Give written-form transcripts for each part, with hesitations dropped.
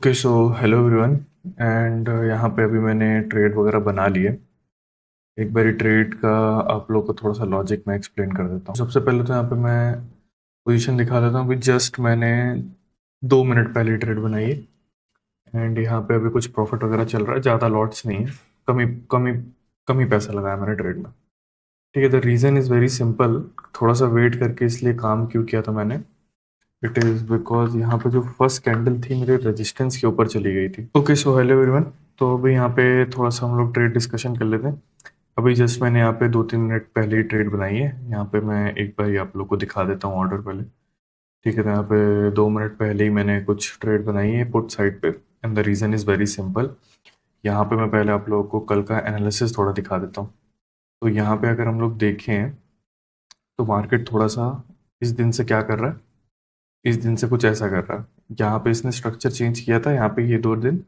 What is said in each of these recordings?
Okay so hello everyone. And यहाँ पे अभी मैंने ट्रेड वगैरह बना लिए। एक बारी ट्रेड का आप लोग को थोड़ा सा लॉजिक मैं एक्सप्लेन कर देता हूँ। सबसे पहले तो यहाँ पे मैं पोजीशन दिखा देता हूँ। अभी जस्ट मैंने 2 मिनट पहले ट्रेड बनाई है। एंड यहाँ पे अभी कुछ प्रॉफिट वगैरह चल रहा है, ज़्यादा लॉट्स नहीं है। कमी कमी कमी पैसा लगाया मैंने ट्रेड में। ठीक है, the reason is very simple. थोड़ा सा वेट करके इसलिए काम क्यों किया था मैंने, इट इज़ बिकॉज यहाँ पे जो फर्स्ट कैंडल थी मेरे रेजिस्टेंस के ऊपर चली गई थी। Okay so hello everyone. तो अभी यहाँ पे थोड़ा सा हम लोग ट्रेड डिस्कशन कर लेते हैं। अभी जस्ट मैंने यहाँ पे 2-3 मिनट पहले ही ट्रेड बनाई है। यहाँ पे मैं एक बार आप लोग को दिखा देता हूँ ऑर्डर पहले। ठीक है, तो यहाँ पे 2 मिनट पहले ही मैंने कुछ ट्रेड बनाई है पुट साइड पे। And the reason is very simple. यहाँ पे मैं पहले आप लोगों को कल का एनालिसिस थोड़ा दिखा देता हूँ। तो यहाँ पे अगर हम लोग देखें तो मार्केट थोड़ा सा इस दिन से क्या कर रहा है, इस दिन से कुछ ऐसा कर रहा है। यहाँ पे इसने स्ट्रक्चर चेंज किया था। यहाँ पे ये 2 दिन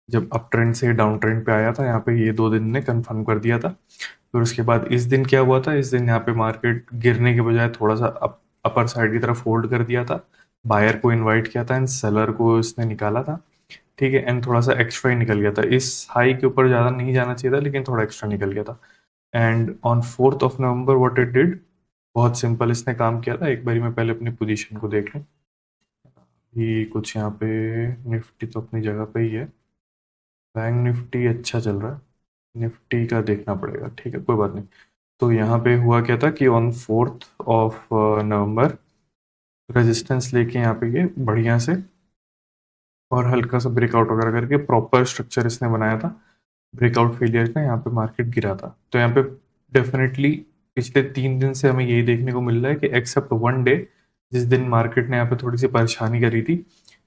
जब अप ट्रेंड से डाउन ट्रेंड पे आया था, यहाँ पे ये 2 दिन ने कंफर्म कर दिया था। फिर उसके बाद इस दिन क्या हुआ था, इस दिन यहाँ पे मार्केट गिरने के बजाय थोड़ा सा अपर साइड की तरफ होल्ड कर दिया था। बायर को इनवाइट किया था एंड सेलर को इसने निकाला था। ठीक है, एंड थोड़ा सा एक्स्ट्रा ही निकल गया था। इस हाई के ऊपर ज़्यादा नहीं जाना चाहिए था, लेकिन थोड़ा एक्स्ट्रा निकल गया था। And on 4 November what it did, बहुत सिंपल इसने काम किया था। एक बारी मैं पहले अपनी पोजीशन को देख लूँ। ये कुछ यहाँ पे निफ्टी तो अपनी जगह पे ही है। बैंक निफ्टी अच्छा चल रहा है, निफ्टी का देखना पड़ेगा। ठीक है, कोई बात नहीं। तो यहाँ पे हुआ क्या था कि ऑन 4 नवंबर रेजिस्टेंस लेके यहाँ पे ये बढ़िया से और हल्का सा ब्रेकआउट वगैरह करके प्रॉपर स्ट्रक्चर इसने बनाया था। ब्रेकआउट फेलियर का यहाँ पे मार्केट गिरा था। तो यहाँ पे डेफिनेटली पिछले 3 दिन से हमें यही देखने को मिल रहा है कि एक्सेप्ट वन डे जिस दिन मार्केट ने यहाँ पे थोड़ी सी परेशानी करी थी,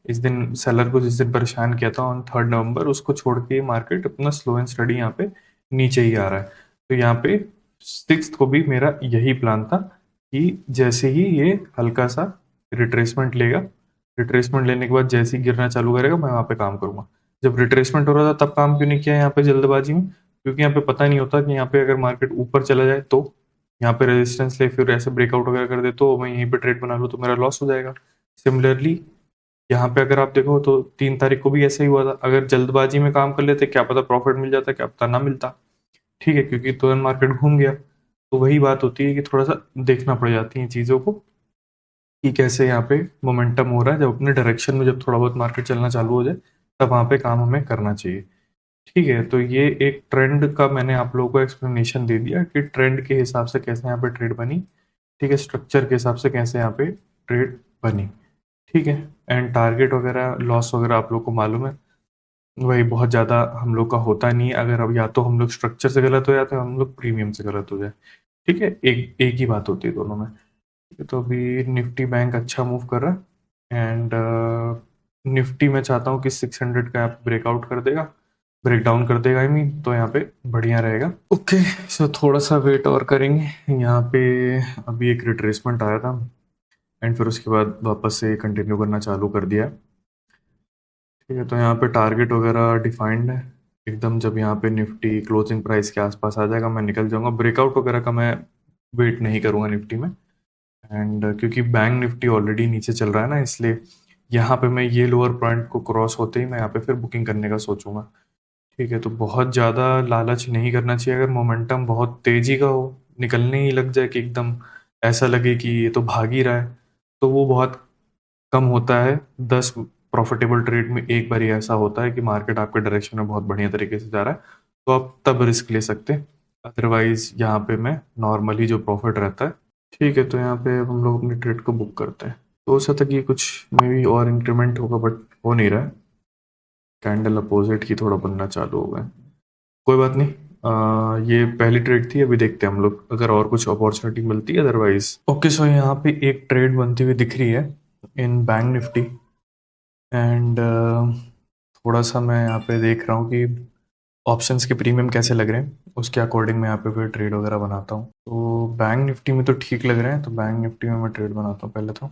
इस दिन सेलर को जिस दिन परेशान किया था ऑन 3 नवंबर, उसको छोड़ के मार्केट अपना स्लो एंड स्टडी यहाँ पे नीचे ही आ रहा है। तो यहाँ पे 6th को भी मेरा यही प्लान था कि जैसे ही ये हल्का सा रिट्रेसमेंट लेगा, रिट्रेसमेंट लेने के बाद जैसे ही गिरना चालू करेगा, मैं वहाँ पे काम करूंगा। जब रिट्रेसमेंट हो रहा था तब काम क्यों नहीं किया यहाँ पे जल्दबाजी में, क्योंकि यहाँ पे पता नहीं होता कि यहाँ पे अगर मार्केट ऊपर चला जाए तो यहाँ पे रेजिस्टेंस ले फिर ऐसे ब्रेकआउट वगैरह कर दे तो मैं यहीं पे ट्रेड बना लूँ तो मेरा लॉस हो जाएगा। सिमिलरली यहाँ पे अगर आप देखो तो 3 तारीख को भी ऐसा ही हुआ था। अगर जल्दबाजी में काम कर लेते क्या पता प्रॉफिट मिल जाता, क्या पता ना मिलता। ठीक है, क्योंकि तुरंत मार्केट घूम गया। तो वही बात होती है कि थोड़ा सा देखना पड़ जाती है चीज़ों को कि कैसे यहाँ पे मोमेंटम हो रहा है। जब अपने डायरेक्शन में जब थोड़ा बहुत मार्केट चलना चालू हो जाए तब वहाँ पे काम हमें करना चाहिए। ठीक है, तो ये एक ट्रेंड का मैंने आप लोगों को एक्सप्लेनेशन दे दिया कि ट्रेंड के हिसाब से कैसे यहाँ पे ट्रेड बनी। ठीक है, स्ट्रक्चर के हिसाब से कैसे यहाँ पे ट्रेड बनी। ठीक है, एंड टारगेट वगैरह लॉस वगैरह आप लोग को मालूम है, वही बहुत ज़्यादा हम लोग का होता नहीं है। अगर अब या तो हम लोग स्ट्रक्चर से गलत हो जाते हैं, हम लोग प्रीमियम से गलत हो जाए। ठीक है, एक एक ही बात होती है दोनों में। ठीक है, तो अभी निफ्टी बैंक अच्छा मूव कर रहा है। एंड निफ्टी में चाहता हूँ कि 600 का ब्रेकआउट कर देगा, ब्रेक डाउन कर देगा आई मीन, तो यहाँ पे बढ़िया रहेगा। ओके, सो थोड़ा सा वेट और करेंगे। यहाँ पे अभी एक रिट्रेसमेंट आया था एंड फिर उसके बाद वापस से कंटिन्यू करना चालू कर दिया। ठीक है, तो यहाँ पे टारगेट वगैरह डिफाइंड है एकदम। जब यहाँ पे निफ्टी क्लोजिंग प्राइस के आसपास आ जाएगा मैं निकल जाऊंगा। ब्रेकआउट वगैरह का मैं वेट नहीं करूंगा निफ्टी में। एंड क्योंकि बैंक निफ्टी ऑलरेडी नीचे चल रहा है ना, इसलिए यहाँ पे मैं ये लोअर पॉइंट को क्रॉस होते ही मैं यहाँ पे फिर बुकिंग करने का सोचूंगा। ठीक है, तो बहुत ज़्यादा लालच नहीं करना चाहिए। अगर मोमेंटम बहुत तेजी का हो, निकलने ही लग जाए कि एकदम ऐसा लगे कि ये तो भाग ही रहा है, तो वो बहुत कम होता है। 10 प्रॉफिटेबल ट्रेड में एक बार ही ऐसा होता है कि मार्केट आपके डायरेक्शन में बहुत बढ़िया तरीके से जा रहा है, तो आप तब रिस्क ले सकते हैं। अदरवाइज यहाँ पे मैं नॉर्मली जो प्रॉफिट रहता है। ठीक है, तो यहाँ पे अब हम लोग अपनी ट्रेड को बुक करते हैं। तो हो सकता है कि कुछ मे भी और इंक्रीमेंट होगा, बट हो नहीं रहा है। कैंडल अपोजिट की थोड़ा बनना चालू हो गया। कोई बात नहीं। ये पहली ट्रेड थी, अभी देखते हैं हम लोग अगर और कुछ अपॉर्चुनिटी मिलती है अदरवाइज। ओके, सो यहाँ पे एक ट्रेड बनती हुई दिख रही है इन बैंक निफ्टी। एंड थोड़ा सा मैं यहाँ पे देख रहा हूँ कि ऑप्शंस के प्रीमियम कैसे लग रहे हैं, उसके अकॉर्डिंग मैं यहाँ पे फिर ट्रेड वगैरह बनाता हूँ। तो बैंक निफ्टी में तो ठीक लग रहे हैं, तो बैंक निफ्टी में मैं ट्रेड बनाता हूँ। पहले तो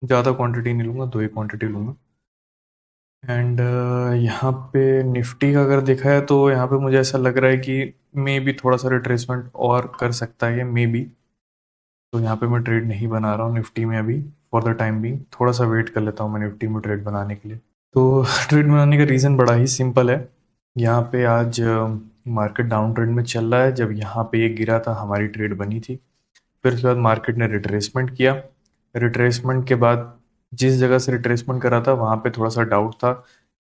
ज़्यादा क्वांटिटी नहीं लूँगा, 2 ही क्वांटिटी लूँगा। एंड यहाँ पे निफ्टी का अगर देखा है तो यहाँ पे मुझे ऐसा लग रहा है कि मे बी थोड़ा सा रिट्रेसमेंट और कर सकता है ये मे बी। तो यहाँ पे मैं ट्रेड नहीं बना रहा हूँ निफ्टी में अभी फॉर द टाइम बिंग। थोड़ा सा वेट कर लेता हूँ मैं निफ्टी में ट्रेड बनाने के लिए। तो ट्रेड बनाने का रीज़न बड़ा ही सिंपल है। यहाँ पे आज मार्केट डाउन ट्रेंड में चल रहा है। जब यहाँ पे ये गिरा था हमारी ट्रेड बनी थी। फिर उसके बाद मार्केट ने रिट्रेसमेंट किया। रिट्रेसमेंट के बाद जिस जगह से रिट्रेसमेंट करा था वहाँ पे थोड़ा सा डाउट था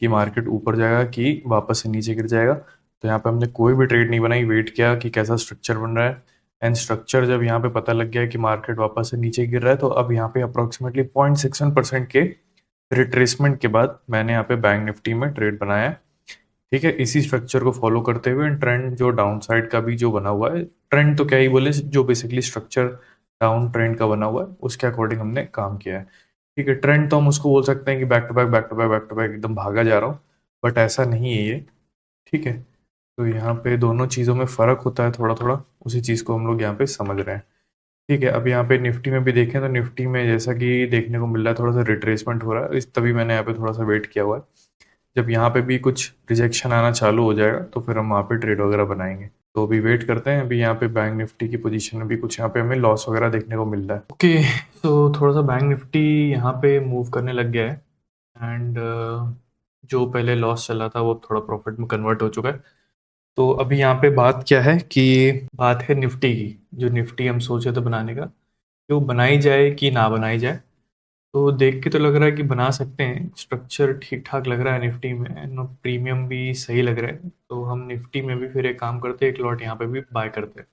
कि मार्केट ऊपर जाएगा कि वापस से नीचे गिर जाएगा। तो यहाँ पे हमने कोई भी ट्रेड नहीं बनाई, वेट किया कि कैसा स्ट्रक्चर बन रहा है। एंड स्ट्रक्चर जब यहाँ पे पता लग गया कि मार्केट वापस से नीचे गिर रहा है, तो अब यहाँ पे अप्रोक्सीमेटली 0.61% के रिट्रेसमेंट के बाद मैंने यहाँ पे बैंक निफ्टी में ट्रेड बनाया है। ठीक है, इसी स्ट्रक्चर को फॉलो करते हुए ट्रेंड जो डाउन साइड का भी जो बना हुआ है, ट्रेंड तो क्या ही बोले, जो बेसिकली स्ट्रक्चर डाउन ट्रेंड का बना हुआ है उसके अकॉर्डिंग हमने काम किया है। ठीक है, ट्रेंड तो हम उसको बोल सकते हैं कि back to back back to back back to back एकदम भागा जा रहा हूँ, बट ऐसा नहीं है ये। ठीक है, तो यहाँ पे दोनों चीज़ों में फ़र्क होता है थोड़ा थोड़ा, उसी चीज़ को हम लोग यहाँ पे समझ रहे हैं। ठीक है, अब यहाँ पे निफ्टी में भी देखें तो निफ्टी में जैसा कि देखने को मिल रहा है थोड़ा सा रिट्रेसमेंट हो रहा है, इस तभी मैंने यहाँ पे थोड़ा सा वेट किया हुआ है। जब यहाँ पे भी कुछ रिजेक्शन आना चालू हो जाएगा तो फिर हम वहाँ पे ट्रेड वगैरह बनाएंगे। तो अभी वेट करते हैं। अभी यहाँ पे बैंक निफ्टी की पोजीशन में भी कुछ यहाँ पे हमें लॉस वगैरह देखने को मिल रहा है। ओके, तो थोड़ा सा बैंक निफ्टी यहाँ पे मूव करने लग गया है। एंड जो पहले लॉस चला था वो थोड़ा प्रॉफिट में कन्वर्ट हो चुका है। तो अभी यहाँ पे बात क्या है कि बात है निफ्टी की। जो निफ्टी हम सोचे थे बनाने का, कि वो बनाई जाए कि ना बनाई जाए। तो देख के तो लग रहा है कि बना सकते हैं, स्ट्रक्चर ठीक ठाक लग रहा है निफ्टी में, नो प्रीमियम भी सही लग रहा है। तो हम निफ्टी में भी फिर एक काम करते हैं, एक लॉट यहाँ पे भी बाय करते हैं।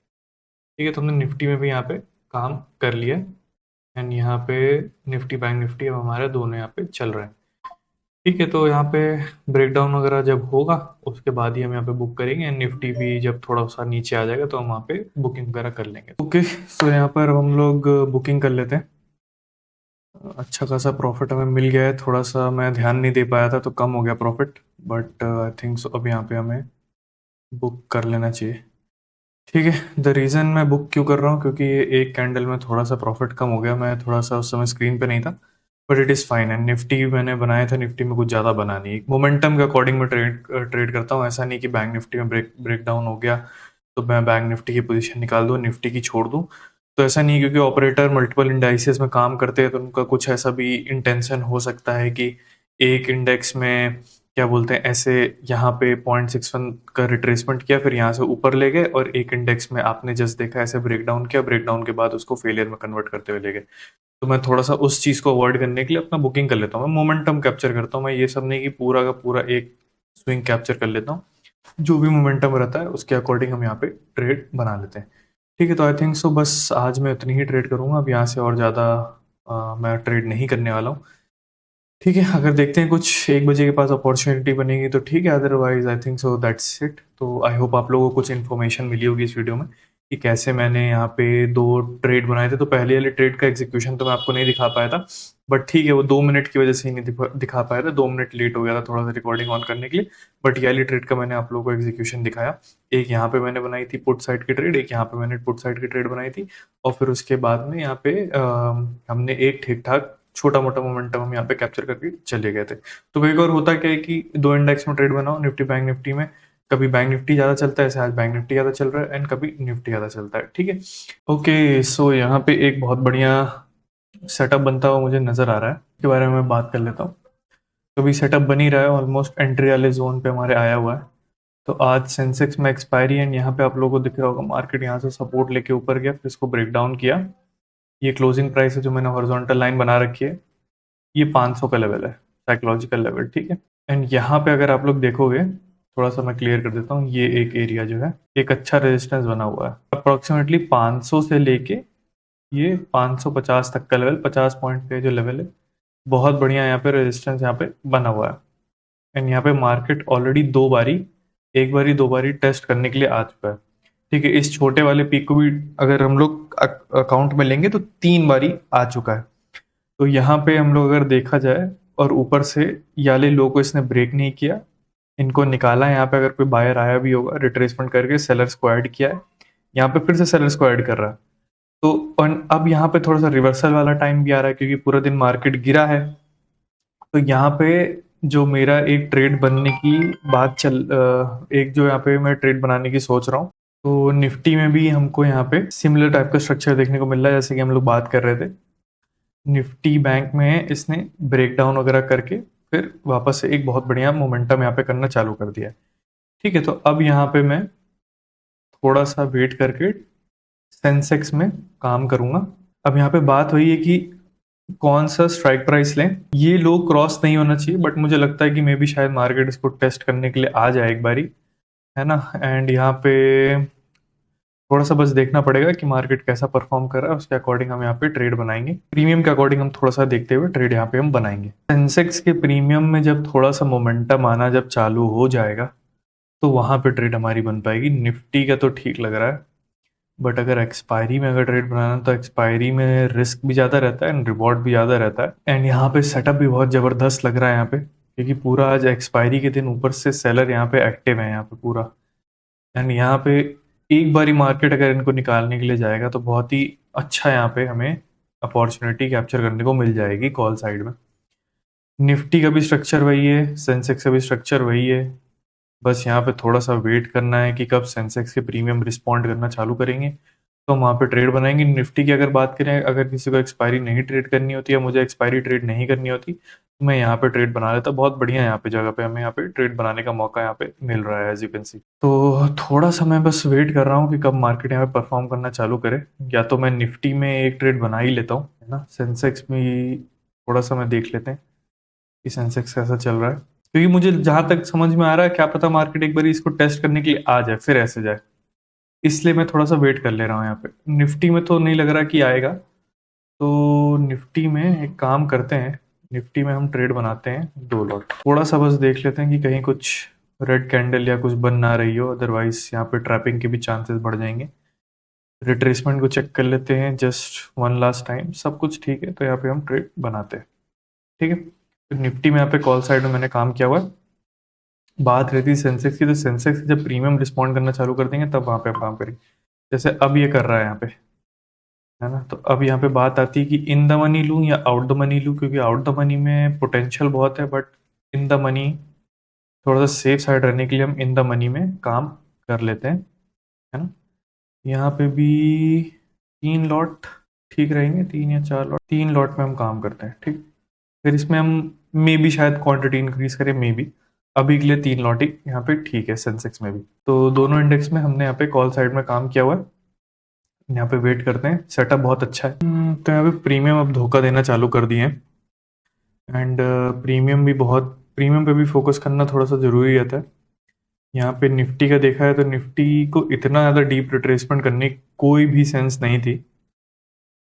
ठीक है, तो हमने निफ्टी में भी यहाँ पे काम कर लिया। एंड यहाँ पे निफ्टी बैंक निफ्टी अब हमारे दोनों यहाँ पे चल रहे हैं। ठीक है, तो यहाँ पे ब्रेकडाउन वगैरह जब होगा उसके बाद ही हम यहाँ पे बुक करेंगे। एंड निफ्टी भी जब थोड़ा सा नीचे आ जाएगा तो हम वहाँ पे बुकिंग वगैरह कर लेंगे। ओके, तो यहाँ पर हम लोग बुकिंग कर लेते हैं। अच्छा खासा प्रॉफिट हमें मिल गया है। थोड़ा सा मैं ध्यान नहीं दे पाया था तो कम हो गया profit, but I think so अब यहाँ पे हमें बुक कर लेना चाहिए। ठीक है, द रीज़न मैं बुक क्यों कर रहा हूँ, क्योंकि ये एक कैंडल में थोड़ा सा प्रॉफिट कम हो गया। मैं थोड़ा सा उस समय स्क्रीन पे नहीं था, but it is fine. And Nifty मैंने बनाया था, निफ्टी में कुछ ज़्यादा बना नहीं। मोमेंटम के अकॉर्डिंग मैं ट्रेड करता हूँ। ऐसा नहीं कि बैंक निफ्टी में ब्रेक डाउन हो गया तो मैं बैंक निफ्टी की पोजीशन निकाल दूँ, निफ्टी की छोड़ दूँ। तो ऐसा नहीं, क्योंकि ऑपरेटर मल्टीपल इंडाइसेस में काम करते हैं तो उनका कुछ ऐसा भी इंटेंशन हो सकता है कि एक इंडेक्स में क्या बोलते हैं ऐसे, यहाँ पे 0.61 का रिट्रेसमेंट किया, फिर यहाँ से ऊपर ले गए, और एक इंडेक्स में आपने जस्ट देखा ऐसे ब्रेकडाउन किया, ब्रेकडाउन के बाद उसको फेलियर में कन्वर्ट करते हुए ले गए। तो मैं थोड़ा सा उस चीज़ को अवॉइड करने के लिए अपना बुकिंग कर लेता हूँ। मैं मोमेंटम कैप्चर करता हूँ, मैं ये सब नहीं कि पूरा का पूरा एक स्विंग कैप्चर कर लेता हूँ। जो भी मोमेंटम रहता है उसके अकॉर्डिंग हम यहाँ पे ट्रेड बना लेते हैं। ठीक है, तो आई थिंक सो बस आज मैं उतनी ही ट्रेड करूँगा। अब यहाँ से और ज़्यादा मैं ट्रेड नहीं करने वाला हूँ। ठीक है, अगर देखते हैं कुछ 1 बजे के पास अपॉर्चुनिटी बनेगी तो ठीक है, otherwise I think so that's it. तो आई होप आप लोगों को कुछ इन्फॉर्मेशन मिली होगी इस वीडियो में कि कैसे मैंने यहाँ पे 2 ट्रेड बनाए थे। तो पहले वाले ट्रेड का एग्जीक्यूशन तो मैं आपको नहीं दिखा पाया था, बट ठीक है, वो 2 मिनट की वजह से ही नहीं दिखा पाया था। 2 मिनट लेट हो गया था थोड़ा सा रिकॉर्डिंग ऑन करने के लिए, बट ये वाली ट्रेड का मैंने आप लोगों को एग्जीक्यूशन दिखाया। एक यहाँ पे मैंने बनाई थी पुट साइड की ट्रेड, एक यहाँ पे मैंने पुट साइड की ट्रेड बनाई थी, और फिर उसके बाद में यहाँ पे हमने एक ठीक ठाक छोटा मोटा मोमेंटम हम यहाँ पे कैप्चर करके चले गए थे। तो कई बार होता क्या है कि 2 इंडेक्स में ट्रेड बनाओ, निफ्टी बैंक निफ्टी में, कभी बैंक निफ्टी ज़्यादा चलता है, ऐसे आज बैंक निफ्टी ज़्यादा चल रहा है, एंड कभी निफ्टी ज़्यादा चलता है। ठीक है, ओके, सो यहाँ पे एक बहुत बढ़िया सेटअप बनता हुआ मुझे नज़र आ रहा है, इसके बारे में मैं बात कर लेता हूँ। तो अभी सेटअप बन ही रहा है, ऑलमोस्ट एंट्री वाले जोन पे हमारे आया हुआ है। तो आज सेंसेक्स में एक्सपायरी, एंड यहाँ पे आप लोगों को दिख रहा होगा मार्केट यहाँ से सपोर्ट लेके ऊपर गया, फिर इसको ब्रेक डाउन किया। ये क्लोजिंग प्राइस है जो मैंने हॉरिजॉन्टल लाइन बना रखी है, ये 500 का लेवल है, साइकोलॉजिकल लेवल। ठीक है, एंड यहाँ पे अगर आप लोग देखोगे, थोड़ा सा मैं क्लियर कर देता हूँ, ये एक एरिया जो है एक अच्छा रेजिस्टेंस बना हुआ है, अप्रोक्सीमेटली 500 से लेके ये 550 तक का लेवल, 50 पॉइंट पे जो लेवल है, बहुत बढ़िया यहाँ पे रेजिस्टेंस यहाँ पे बना हुआ है। एंड यहाँ पे मार्केट ऑलरेडी 2 बारी, एक बारी 2 बारी टेस्ट करने के लिए आ चुका है। ठीक है, इस छोटे वाले पीक को भी अगर हम लोग अकाउंट में लेंगे तो 3 बारी आ चुका है। तो यहाँ पे हम लोग अगर देखा जाए, और ऊपर से याले लो को इसने ब्रेक नहीं किया, इनको निकाला। यहाँ पे अगर कोई बायर आया भी होगा, रिट्रेसमेंट करके सेलर्स को ऐड किया है, यहाँ पे फिर से सेलर्स को ऐड कर रहा है। तो अब यहाँ पे थोड़ा सा रिवर्सल वाला टाइम भी आ रहा है, क्योंकि पूरा दिन मार्केट गिरा है। तो यहाँ पे जो मेरा एक ट्रेड बनने की बात एक जो यहाँ पे मैं ट्रेड बनाने की सोच रहा हूँ, तो निफ्टी में भी हमको यहाँ पे सिमिलर टाइप का स्ट्रक्चर देखने को मिल रहा है, जैसे कि हम लोग बात कर रहे थे। निफ्टी बैंक में इसने ब्रेकडाउन वगैरह करके फिर वापस से एक बहुत बढ़िया मोमेंटम यहाँ पे करना चालू कर दिया है। ठीक है, तो अब यहाँ पे मैं थोड़ा सा वेट करके सेंसेक्स में काम करूंगा। अब यहाँ पे बात वही है कि कौन सा स्ट्राइक प्राइस लें। ये लो क्रॉस नहीं होना चाहिए, बट मुझे लगता है कि मे बी शायद मार्केट इसको टेस्ट करने के लिए आ जाए एक बारी, है ना। एंड यहाँ पे थोड़ा सा बस देखना पड़ेगा कि मार्केट कैसा परफॉर्म कर रहा है, उसके अकॉर्डिंग हम यहाँ पे ट्रेड बनाएंगे। प्रीमियम के अकॉर्डिंग हम थोड़ा सा देखते हुए ट्रेड यहाँ पे हम बनाएंगे। सेंसेक्स के प्रीमियम में जब थोड़ा सा मोमेंटम आना जब चालू हो जाएगा तो वहां पे ट्रेड हमारी बन पाएगी। निफ्टी का तो ठीक लग रहा है, बट अगर एक्सपायरी में अगर ट्रेड बनाना तो एक्सपायरी में रिस्क भी ज़्यादा रहता है एंड रिवॉर्ड भी ज़्यादा रहता है। एंड यहाँ पे सेटअप भी बहुत ज़बरदस्त लग रहा है यहाँ पे, क्योंकि पूरा आज एक्सपायरी के दिन ऊपर से सेलर यहाँ पे एक्टिव है यहाँ पे पूरा। एंड यहाँ पे एक बारी मार्केट अगर इनको निकालने के लिए जाएगा तो बहुत ही अच्छा यहाँ पे हमें अपॉर्चुनिटी कैप्चर करने को मिल जाएगी कॉल साइड में। निफ्टी का भी स्ट्रक्चर वही है, सेंसेक्स का भी स्ट्रक्चर वही है। बस यहाँ पे थोड़ा सा वेट करना है कि कब सेंसेक्स के प्रीमियम रिस्पॉन्ड करना चालू करेंगे तो हम वहाँ पे ट्रेड बनाएंगे। निफ्टी की अगर बात करें, अगर किसी को एक्सपायरी नहीं ट्रेड करनी होती या मुझे एक्सपायरी ट्रेड नहीं करनी होती तो मैं यहाँ पे ट्रेड बना लेता। बहुत बढ़िया यहाँ पे जगह पे हमें यहाँ पे ट्रेड बनाने का मौका यहाँ पे मिल रहा है, एज यू कैन सी। तो थोड़ा सा मैं बस वेट कर रहा हूँ कि कब मार्केट यहाँ पे परफॉर्म करना चालू करे। या तो मैं निफ्टी में एक ट्रेड बना ही लेता हूँ, है ना। सेंसेक्स में थोड़ा सा मैं देख लेते हैं कि सेंसेक्स कैसा चल रहा है, क्योंकि मुझे जहां तक समझ में आ रहा है क्या पता मार्केट एक बार इसको टेस्ट करने के लिए आ जाए फिर ऐसे जाए, इसलिए मैं थोड़ा सा वेट कर ले रहा हूँ यहाँ पे। निफ्टी में तो नहीं लग रहा कि आएगा, तो निफ्टी में एक काम करते हैं, निफ्टी में हम ट्रेड बनाते हैं 2 लॉट। थोड़ा सा बस देख लेते हैं कि कहीं कुछ रेड कैंडल या कुछ बन ना रही हो, अदरवाइज यहाँ पे ट्रैपिंग के भी चांसेस बढ़ जाएंगे। रिट्रेसमेंट को चेक कर लेते हैं जस्ट वन लास्ट टाइम, सब कुछ ठीक है तो यहाँ पे हम ट्रेड बनाते हैं। ठीक है, तो निफ्टी में यहाँ पे कॉल साइड में मैंने काम किया हुआ है। बात रहती है सेंसेक्स की, तो सेंसेक्स जब प्रीमियम रिस्पॉन्ड करना चालू कर देंगे तब वहाँ पे आप काम करेंगे, जैसे अब ये कर रहा है यहाँ पे, है ना। तो अब यहाँ पे बात आती है कि इन द मनी लूँ या आउट द मनी लूँ, क्योंकि आउट द मनी में पोटेंशियल बहुत है, बट इन द मनी थोड़ा सा सेफ साइड रहने के लिए हम इन द मनी में काम कर लेते हैं, है ना। यहाँ पे भी 3 लॉट ठीक रहेंगे, 3 या 4 लॉट, 3 लॉट में हम काम करते हैं। ठीक, फिर इसमें हम मे बी शायद क्वांटिटी इंक्रीज करें, मे बी। अभी के लिए 3 लॉट ही यहाँ पे ठीक है सेंसेक्स में भी। तो दोनों इंडेक्स में हमने यहाँ पे कॉल साइड में काम किया हुआ है। यहाँ पे वेट करते हैं, सेटअप बहुत अच्छा है। तो यहाँ पे प्रीमियम अब धोखा देना चालू कर दिए हैं, एंड प्रीमियम पे भी फोकस करना थोड़ा सा ज़रूरी रहता है। यहाँ पे निफ्टी का देखा है तो निफ्टी को इतना ज़्यादा डीप रिट्रेसमेंट करने की कोई भी सेंस नहीं थी,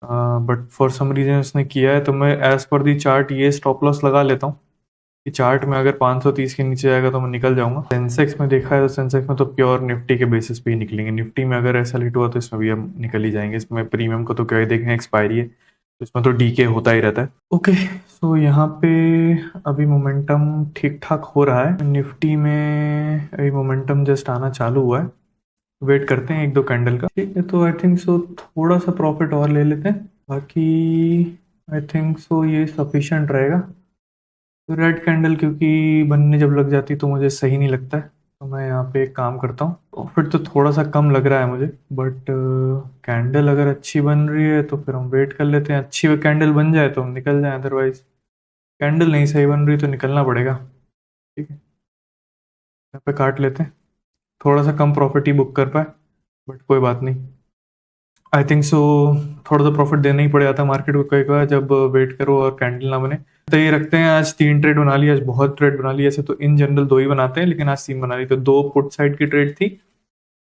बट फॉर सम रीजन उसने किया है, तो मैं एज पर दी चार्ट ये स्टॉप लॉस लगा लेता हूँ कि चार्ट में अगर 530 के नीचे जाएगा तो मैं निकल जाऊंगा। सेंसेक्स में देखा है तो सेंसेक्स में तो प्योर निफ्टी के बेसिस पे ही निकलेंगे। निफ्टी में अगर ऐसा हिट हुआ तो इसमें भी हम निकल ही जाएंगे। इसमें प्रीमियम को तो क्या ही देखें, एक्सपायरी है तो इसमें तो डीके होता ही रहता है। ओके, सो यहाँ पे अभी मोमेंटम ठीक ठाक हो रहा है। निफ्टी में अभी मोमेंटम जस्ट आना चालू हुआ है, वेट करते हैं 1-2 कैंडल का। ठीक है, तो आई थिंक सो थोड़ा सा प्रॉफिट और ले लेते हैं, बाकी आई थिंक सो ये सफिशिएंट रहेगा। तो रेड कैंडल क्योंकि बनने जब लग जाती तो मुझे सही नहीं लगता है, तो मैं यहाँ पे एक काम करता हूँ। प्रॉफिट तो थोड़ा सा कम लग रहा है मुझे, बट कैंडल अगर अच्छी बन रही है तो फिर हम वेट कर लेते हैं। अच्छी कैंडल बन जाए तो हम निकल जाए, अदरवाइज कैंडल नहीं सही बन रही तो निकलना पड़ेगा। ठीक है, यहाँ पे काट लेते हैं, थोड़ा सा कम प्रॉफिट ही बुक कर पाए, बट कोई बात नहीं। आई थिंक सो थोड़ा सा प्रॉफिट देना ही पड़ जाता है मार्केट को कई बार जब वेट करो और कैंडल ना बने। तो ये रखते हैं, आज 3 ट्रेड बना लिया, आज बहुत ट्रेड बना लिया। ऐसे तो इन जनरल 2 ही बनाते हैं, लेकिन आज 3 बना ली। तो 2 पुट साइड की ट्रेड थी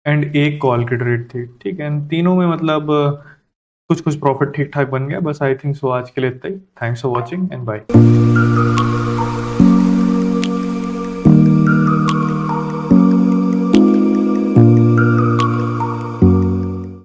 एंड 1 कॉल की ट्रेड थी। ठीक है, तीनों में मतलब कुछ कुछ प्रॉफिट ठीक ठाक बन गया। बस आई थिंक सो आज के लिए इतना ही। Thanks for watching and bye.